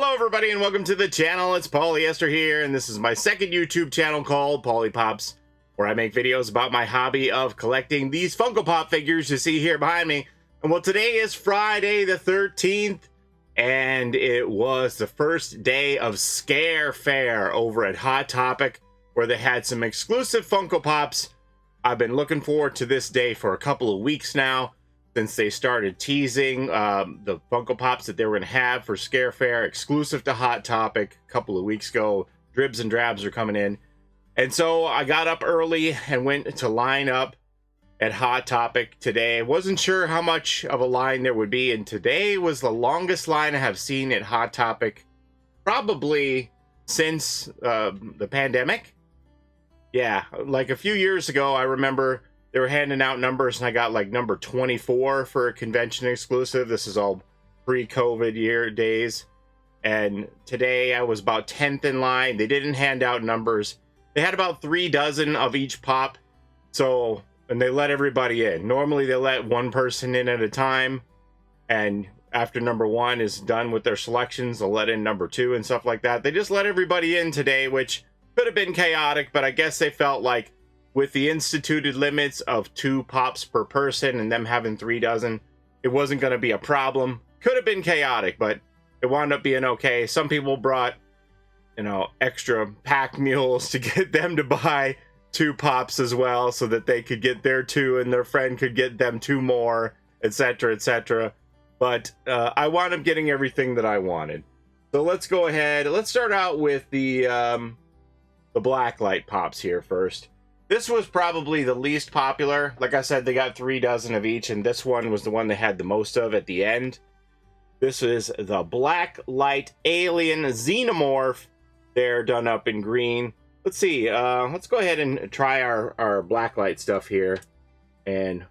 Hello everybody and welcome to the channel. It's Paulie ESTHER here, and this is my second YouTube channel called Paulie Pops, where I make videos about my hobby of collecting these Funko Pop figures you see here behind me. And well, today is Friday the 13th, and it was the first day of Scare Fair over at Hot Topic, where they had some exclusive Funko Pops. I've been looking forward to this day for a couple of weeks now, since they started teasing the Funko Pops that they were going to have for Scare Fair, exclusive to Hot Topic a couple of weeks ago. Dribs and drabs are coming in. And so I got up early and went to line up at Hot Topic today. I wasn't sure how much of a line there would be, and today was the longest line I have seen at Hot Topic probably since the pandemic. Yeah, like a few years ago, I remember they were handing out numbers, and I got like number 24 for a convention exclusive. This is all pre-COVID year days. And today I was about 10th in line. They didn't hand out numbers. They had about 3 dozen of each pop. So, and they let everybody in. Normally they let one person in at a time. And after number 1 is done with their selections, they'll let in number 2 and stuff like that. They just let everybody in today, which could have been chaotic, but I guess they felt like with the instituted limits of 2 pops per person and them having 3 dozen, it wasn't going to be a problem. Could have been chaotic, but it wound up being okay. Some people brought, you know, extra pack mules to get them to buy 2 pops as well, so that they could get their 2 and their friend could get them 2 more, etc., etc. But I wound up getting everything that I wanted. So let's go ahead. Let's start out with the blacklight pops here first. This was probably the least popular. Like I said, they got 3 dozen of each, and this one was the one they had the most of at the end. This is the Blacklight Alien Xenomorph. They're done up in green. Let's see. Let's go ahead and try our blacklight stuff here, and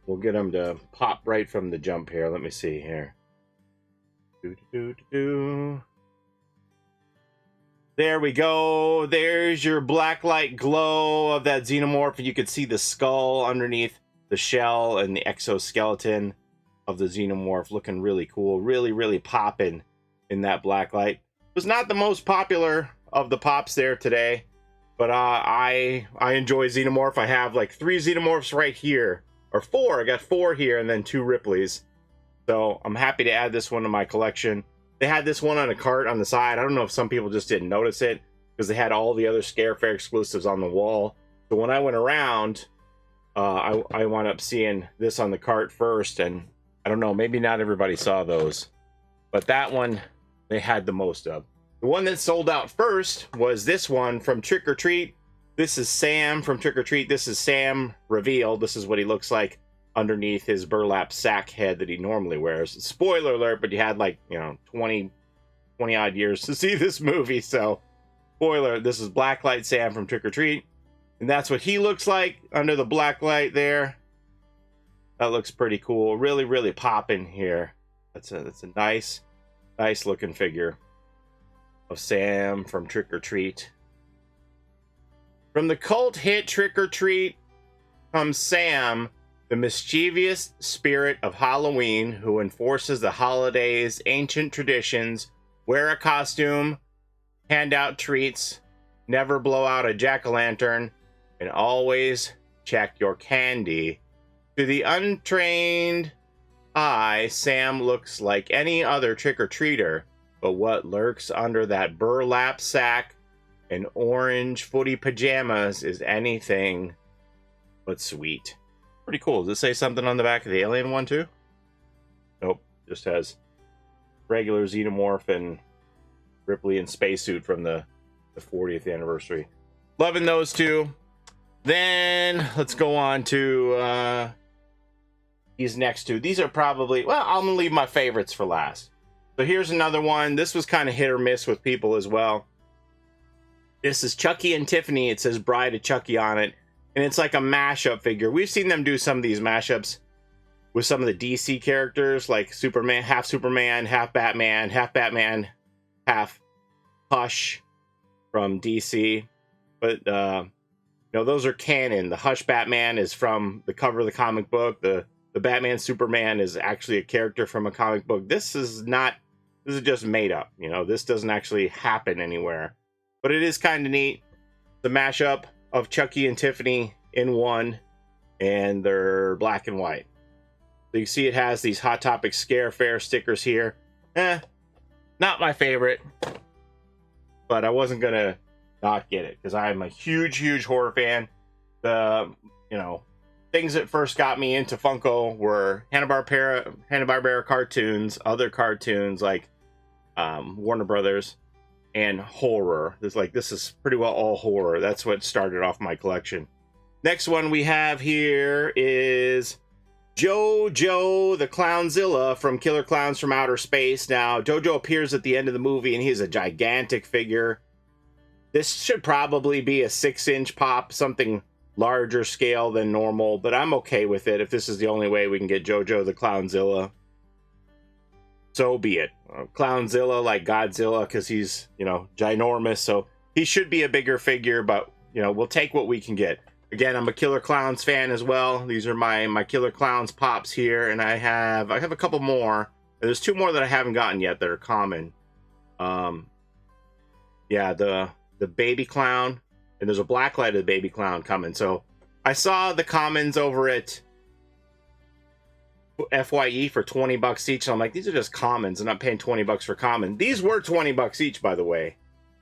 we'll get them to pop right from the jump here. Let me see here. There we go. There's your blacklight glow of that xenomorph. You can see the skull underneath the shell and the exoskeleton of the xenomorph, looking really cool. Really, really popping in that blacklight. It was not the most popular of the pops there today, but I enjoy xenomorph. I have like 3 xenomorphs right here, or 4. I got 4 here and then 2 Ripleys. So I'm happy to add this one to my collection. They had this one on a cart on the side. I don't know if some people just didn't notice it, because they had all the other Scare Fair exclusives on the wall. So when I went around, I wound up seeing this on the cart first, and I don't know, maybe not everybody saw those. But that one, they had the most of. The one that sold out first was this one from Trick or Treat. This is Sam from Trick or Treat. This is Sam revealed. This is what he looks like underneath his burlap sack head that he normally wears. Spoiler alert, but you had like, you know, 20 odd years to see this movie, so spoiler. This is Blacklight Sam from Trick or Treat, and that's what he looks like under the black light there. That looks pretty cool. Really, really popping here. That's a nice looking figure of Sam from Trick or Treat. From the cult hit Trick or Treat comes Sam, the mischievous spirit of Halloween, who enforces the holiday's ancient traditions. Wear a costume, hand out treats, never blow out a jack-o'-lantern, and always check your candy. To the untrained eye, Sam looks like any other trick-or-treater, but what lurks under that burlap sack and orange footy pajamas is anything but sweet. Pretty cool. Does it say something on the back of the alien one too? Nope. Just has regular xenomorph and Ripley in spacesuit from the 40th anniversary. Loving those 2. Then let's go on to these next 2. These are probably, well, I'm gonna leave my favorites for last. So here's another one. This was kind of hit or miss with people as well. This is Chucky and Tiffany. It says Bride of Chucky on it. And it's like a mashup figure. We've seen them do some of these mashups with some of the DC characters, like Superman, half Batman, half Hush from DC. But, you know, those are canon. The Hush Batman is from the cover of the comic book. The Batman Superman is actually a character from a comic book. This is not This is just made up. You know, this doesn't actually happen anywhere. But it is kind of neat. The mashup of Chucky and Tiffany in one, and they're black and white. So you see it has these Hot Topic Scare Fair stickers here. Not my favorite, but I wasn't gonna not get it because I'm a huge horror fan. The, you know, things that first got me into Funko were Hanna-Barbera cartoons, other cartoons like Warner Brothers, and horror. This is pretty well all horror. That's what started off my collection. Next one we have here is JoJo the Clownzilla from Killer Clowns from Outer Space. Now, JoJo appears at the end of the movie, and he's a gigantic figure. This should probably be a 6-inch pop, something larger scale than normal, but I'm okay with it. If this is the only way we can get JoJo the Clownzilla, so be it. Clownzilla like Godzilla, because he's, you know, ginormous, so he should be a bigger figure, but, you know, we'll take what we can get. Again, I'm a Killer Clowns fan as well. These are my Killer Clowns pops here, and I have a couple more. There's 2 more that I haven't gotten yet that are common. Yeah, the baby clown, and there's a blacklight of the baby clown coming. So I saw the commons over at FYE for 20 bucks each. So I'm like, these are just commons. I'm not paying 20 bucks for common. These were 20 bucks each, by the way.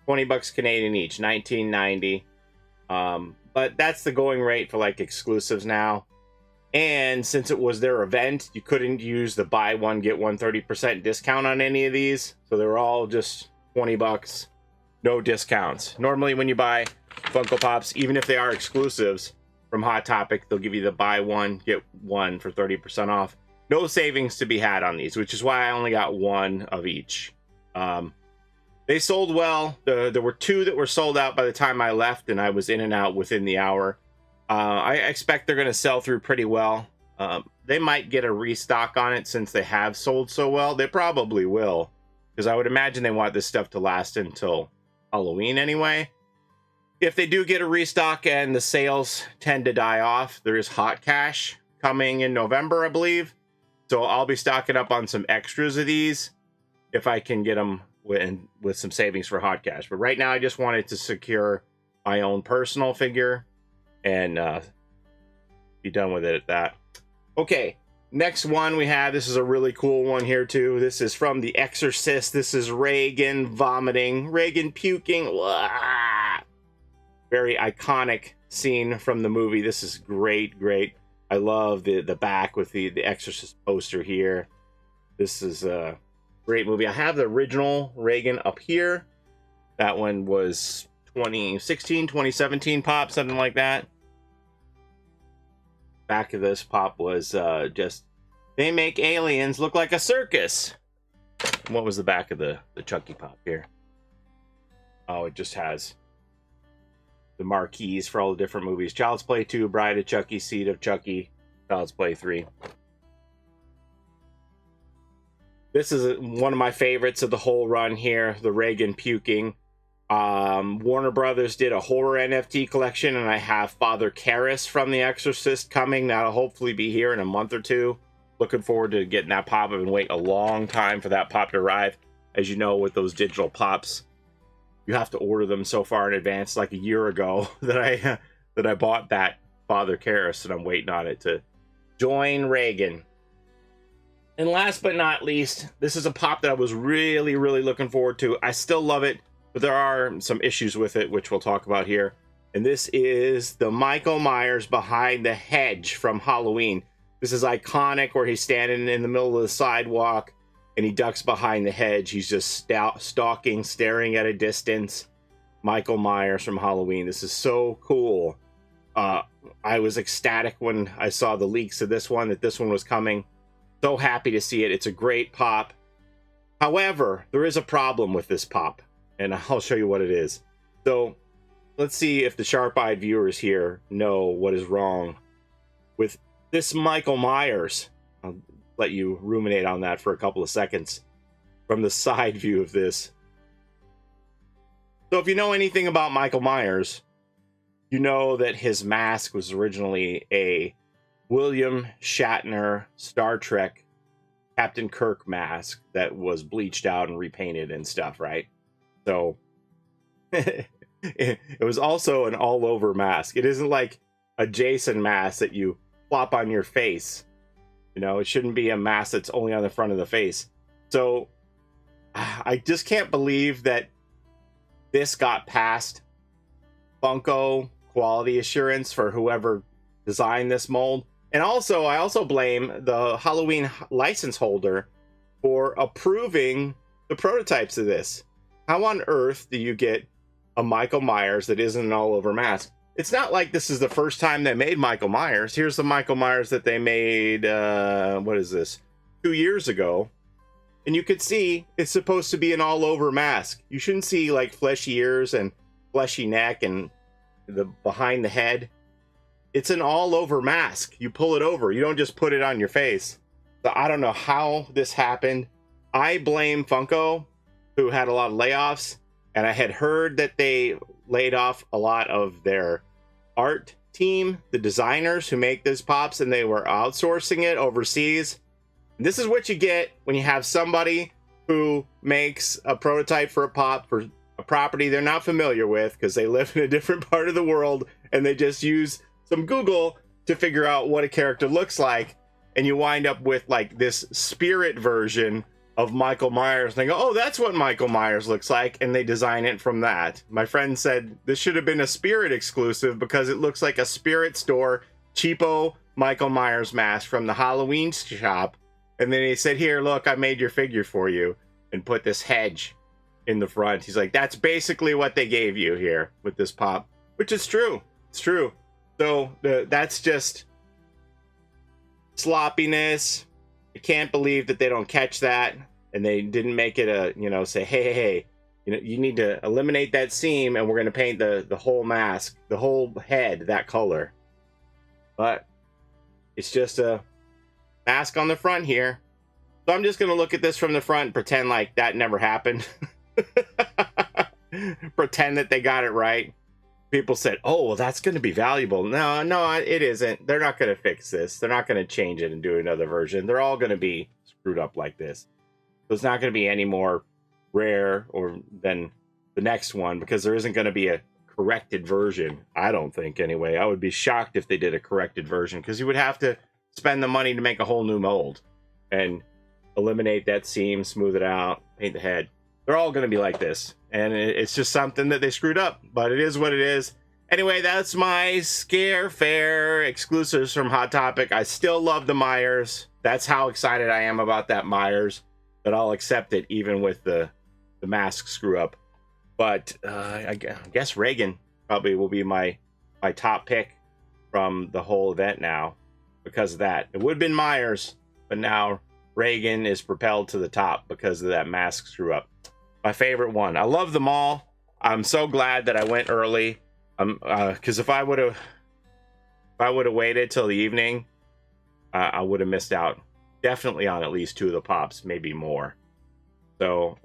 20 bucks Canadian each, $19.90. But that's the going rate for like exclusives now. And since it was their event, you couldn't use the buy one get one 30% discount on any of these. So they were all just 20 bucks, no discounts. Normally when you buy Funko Pops, even if they are exclusives from Hot Topic, they'll give you the buy one get one for 30% off. No savings to be had on these, which is why I only got 1 of each. They sold well. There were 2 that were sold out by the time I left, and I was in and out within the hour. I expect they're going to sell through pretty well. They might get a restock on it since they have sold so well. They probably will, because I would imagine they want this stuff to last until Halloween anyway. If they do get a restock and the sales tend to die off, there is hot cash coming in November, I believe. So I'll be stocking up on some extras of these if I can get them with some savings for hot cash. But right now I just wanted to secure my own personal figure and be done with it at that. Okay, next one we have, this is a really cool one here too. This is from The Exorcist. This is Reagan vomiting, Reagan puking. Blah! Very iconic scene from the movie. This is great. I love the back with the Exorcist poster here. This is a great movie. I have the original Reagan up here. That one was 2016, 2017 pop, something like that. Back of this pop was just, they make aliens look like a circus. What was the back of the Chucky pop here? Oh, it just has the marquees for all the different movies. Child's Play 2, Bride of Chucky, Seed of Chucky, Child's Play 3. This is one of my favorites of the whole run here, the Reagan puking. Warner Brothers did a horror NFT collection, and I have Father Karras from The Exorcist coming. That'll hopefully be here in a month or 2. Looking forward to getting that pop. I've been waiting a long time for that pop to arrive. As you know, with those digital pops, you have to order them so far in advance. Like a year ago that I bought that Father Karras, and I'm waiting on it to join Reagan. And last but not least, this is a pop that I was really looking forward to. I still love it, but there are some issues with it, which we'll talk about here. And this is the Michael Myers behind the hedge from Halloween. This is iconic, where he's standing in the middle of the sidewalk and he ducks behind the hedge. He's just stalking, staring at a distance. Michael Myers from Halloween. This is so cool. I was ecstatic when I saw the leaks of this one, that this one was coming. So happy to see it. It's a great pop. However, there is a problem with this pop, and I'll show you what it is. So let's see if the sharp-eyed viewers here know what is wrong with this Michael Myers. I'll let you ruminate on that for a couple of seconds from the side view of this. So if you know anything about Michael Myers, you know that his mask was originally a William Shatner Star Trek Captain Kirk mask that was bleached out and repainted and stuff, right? So it was also an all-over mask. It isn't like a Jason mask that you plop on your face. You know, it shouldn't be a mask that's only on the front of the face. So I just can't believe that this got past Funko quality assurance for whoever designed this mold. And also, I also blame the Halloween license holder for approving the prototypes of this. How on earth do you get a Michael Myers that isn't an all-over mask? It's not like this is the first time they made Michael Myers. Here's the Michael Myers that they made, what is this, 2 years ago. And you could see it's supposed to be an all-over mask. You shouldn't see like fleshy ears and fleshy neck and the behind the head. It's an all-over mask. You pull it over. You don't just put it on your face. So I don't know how this happened. I blame Funko, who had a lot of layoffs. And I had heard that they laid off a lot of their art team, the designers who make these pops, and they were outsourcing it overseas. And this is what you get when you have somebody who makes a prototype for a pop for a property they're not familiar with because they live in a different part of the world, and they just use some Google to figure out what a character looks like, and you wind up with like this spirit version of Michael Myers. And they go, oh, that's what Michael Myers looks like, and they design it from that. My friend said this should have been a Spirit exclusive because it looks like a Spirit store cheapo Michael Myers mask from the Halloween shop. And then he said, here, look, I made your figure for you, and put this hedge in the front. He's like, that's basically what they gave you here with this pop, which is true. It's true. So that's just sloppiness. I can't believe that they don't catch that, and they didn't make it a, you know, say, hey, you know, you need to eliminate that seam, and we're going to paint the whole mask, the whole head that color. But it's just a mask on the front here. So I'm just going to look at this from the front and pretend like that never happened. Pretend that they got it right. People said, oh, well, that's going to be valuable. No, it isn't. They're not going to fix this. They're not going to change it and do another version. They're all going to be screwed up like this. So it's not going to be any more rare or than the next one, because there isn't going to be a corrected version. I don't think, anyway. I would be shocked if they did a corrected version, because you would have to spend the money to make a whole new mold and eliminate that seam, smooth it out, paint the head. They're all going to be like this. And it's just something that they screwed up, but it is what it is. Anyway, that's my Scare Fair exclusives from Hot Topic. I still love the Myers. That's how excited I am about that Myers, that I'll accept it even with the mask screw up. But I guess Reagan probably will be my top pick from the whole event now because of that. It would have been Myers, but now Reagan is propelled to the top because of that mask screw up. My favorite one. I love them all. I'm so glad that I went early. Because if I would have waited till the evening, I would have missed out. Definitely on at least 2 of the pops, maybe more. So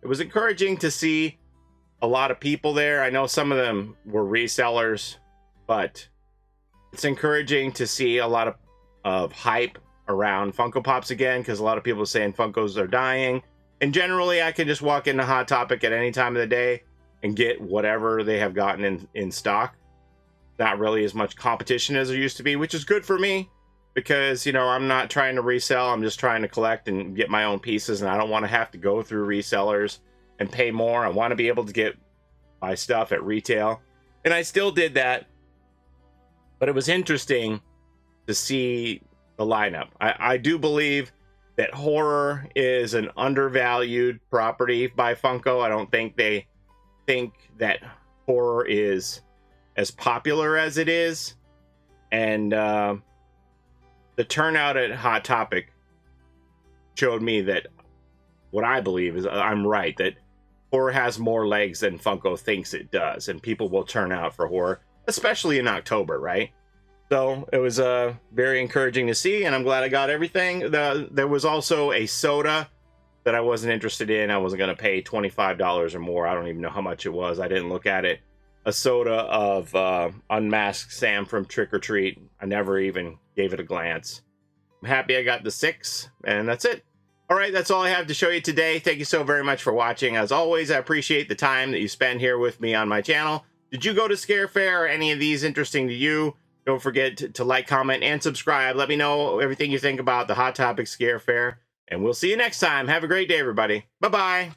it was encouraging to see a lot of people there. I know some of them were resellers, but it's encouraging to see a lot of hype around Funko Pops again, because a lot of people are saying Funkos are dying. And generally, I can just walk into Hot Topic at any time of the day and get whatever they have gotten in stock. Not really as much competition as there used to be, which is good for me because, you know, I'm not trying to resell. I'm just trying to collect and get my own pieces, and I don't want to have to go through resellers and pay more. I want to be able to get my stuff at retail. And I still did that. But it was interesting to see the lineup. I do believe that horror is an undervalued property by Funko. I don't think they think that horror is as popular as it is. And the turnout at Hot Topic showed me that what I believe is I'm right, that horror has more legs than Funko thinks it does. And people will turn out for horror, especially in October, right? So it was very encouraging to see, and I'm glad I got everything. There was also a soda that I wasn't interested in. I wasn't going to pay $25 or more. I don't even know how much it was. I didn't look at it. A soda of Unmasked Sam from Trick or Treat. I never even gave it a glance. I'm happy I got the 6, and that's it. All right, that's all I have to show you today. Thank you so very much for watching. As always, I appreciate the time that you spend here with me on my channel. Did you go to Scare Fair? Or any of these interesting to you? Don't forget to like, comment, and subscribe. Let me know everything you think about the Hot Topic Scare Fair. And we'll see you next time. Have a great day, everybody. Bye-bye.